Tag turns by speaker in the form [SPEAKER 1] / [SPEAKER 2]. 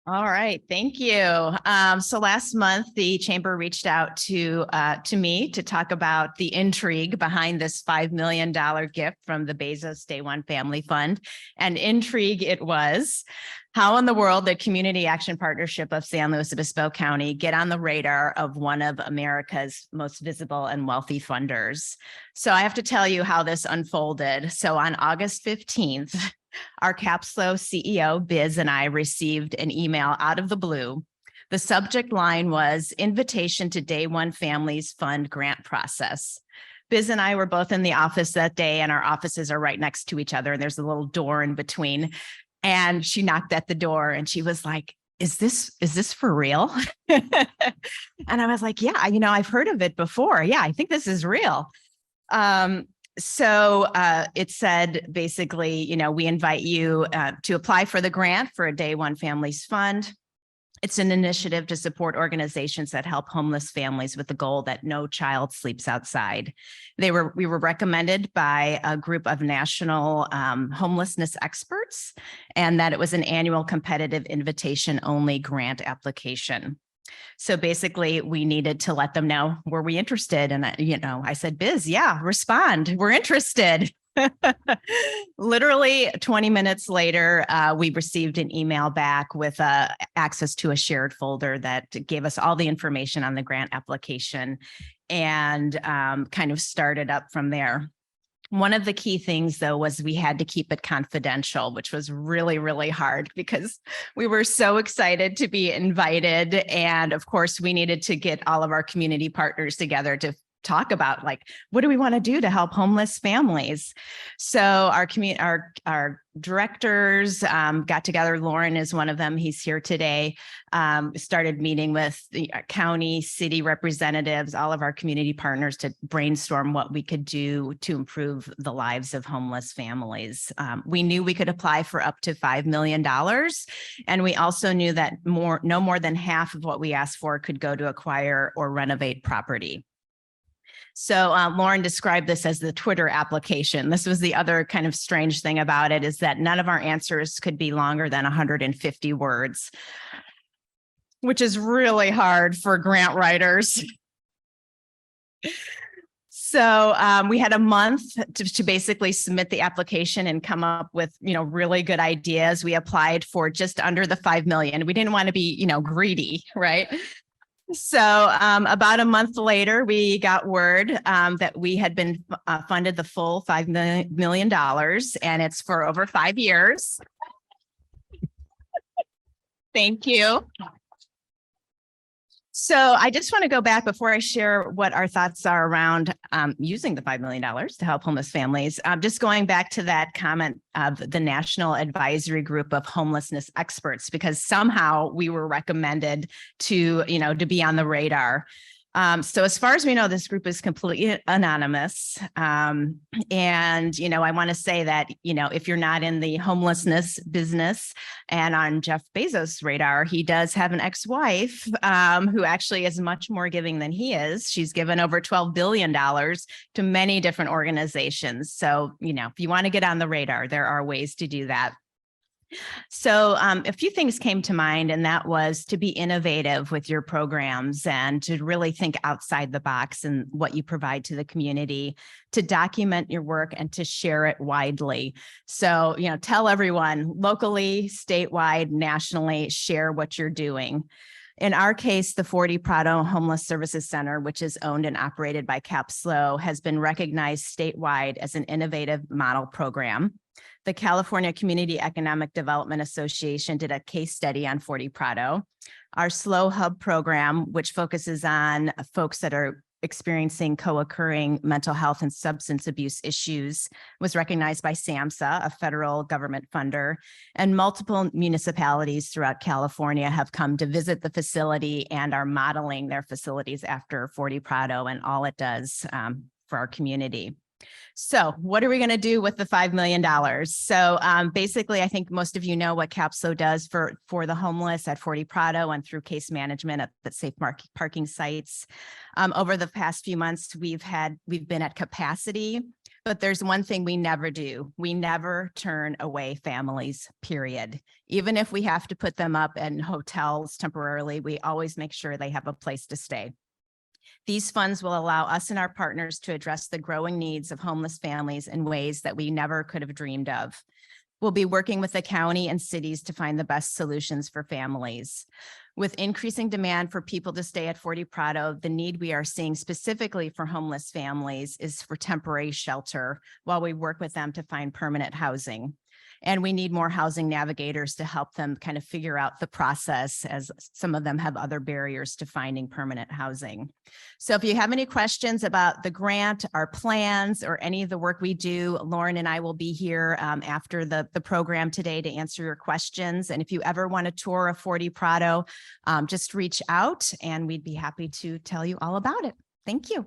[SPEAKER 1] All right, thank you. So last month, the chamber reached out to me to talk about the intrigue behind this $5 million gift from the Bezos Day One Family Fund. And intrigue it was. How in the world did Community Action Partnership of San Luis Obispo County get on the radar of one of America's most visible and wealthy funders? So I have to tell you how this unfolded. So on August 15th, our CAPSLO CEO, Biz, and I received an email out of the blue. The subject line was Invitation to Day One Families Fund Grant Process. Biz and I were both in the office that day, and our offices are right next to each other, and there's a little door in between. And she knocked at the door and she was like, is this for real? And I was like, yeah, I've heard of it before. Yeah, I think this is real. So it said, basically, we invite you to apply for the grant for a Day One Families Fund. It's an initiative to support organizations that help homeless families with the goal that no child sleeps outside. We were recommended by a group of national homelessness experts, and that it was an annual competitive invitation only grant application. So basically, we needed to let them know, were we interested? And, I said, Biz, yeah, respond. We're interested. Literally 20 minutes later, we received an email back with access to a shared folder that gave us all the information on the grant application and kind of started up from there. One of the key things, though, was we had to keep it confidential, which was really, really hard because we were so excited to be invited. And of course, we needed to get all of our community partners together to talk about, like, what do we want to do to help homeless families? So our directors got together. Loren is one of them. He's here today. Started meeting with the county, city representatives, all of our community partners to brainstorm what we could do to improve the lives of homeless families. We knew we could apply for up to $5 million. And we also knew that no more than half of what we asked for could go to acquire or renovate property. So Loren described this as the Twitter application. This was the other kind of strange thing about it, is that none of our answers could be longer than 150 words, which is really hard for grant writers. So we had a month to basically submit the application and come up with, really good ideas. We applied for just under the 5 million. We didn't want to be, greedy, right? So about a month later, we got word that we had been funded the full $5 million, and it's for over 5 years. Thank you. So I just want to go back before I share what our thoughts are around using the $5 million to help homeless families. Just going back to that comment of the National Advisory Group of Homelessness Experts, because somehow we were recommended to be on the radar. So as far as we know, this group is completely anonymous. And, I want to say that, if you're not in the homelessness business and on Jeff Bezos' radar, he does have an ex-wife who actually is much more giving than he is. She's given over $12 billion to many different organizations. So, if you want to get on the radar, there are ways to do that. So a few things came to mind, and that was to be innovative with your programs and to really think outside the box and what you provide to the community, to document your work and to share it widely. So, tell everyone locally, statewide, nationally, share what you're doing. In our case, the 40 Prado Homeless Services Center, which is owned and operated by CAPSLO, has been recognized statewide as an innovative model program. The California Community Economic Development Association did a case study on 40 Prado. Our Slow Hub program, which focuses on folks that are experiencing co-occurring mental health and substance abuse issues, was recognized by SAMHSA, a federal government funder, and multiple municipalities throughout California have come to visit the facility and are modeling their facilities after 40 Prado and all it does for our community. So what are we going to do with the $5 million? So basically, I think most of you know what CAPSLO does for the homeless at 40 Prado and through case management at the safe parking sites. Over the past few months, we've been at capacity. But there's one thing we never do. We never turn away families, period. Even if we have to put them up in hotels temporarily, we always make sure they have a place to stay. These funds will allow us and our partners to address the growing needs of homeless families in ways that we never could have dreamed of. We'll be working with the county and cities to find the best solutions for families. With increasing demand for people to stay at 40 Prado, the need we are seeing specifically for homeless families is for temporary shelter while we work with them to find permanent housing. And we need more housing navigators to help them kind of figure out the process, as some of them have other barriers to finding permanent housing. So if you have any questions about the grant, our plans, or any of the work we do, Loren and I will be here after the program today to answer your questions. And if you ever want a tour of 40 Prado, just reach out and we'd be happy to tell you all about it. Thank you.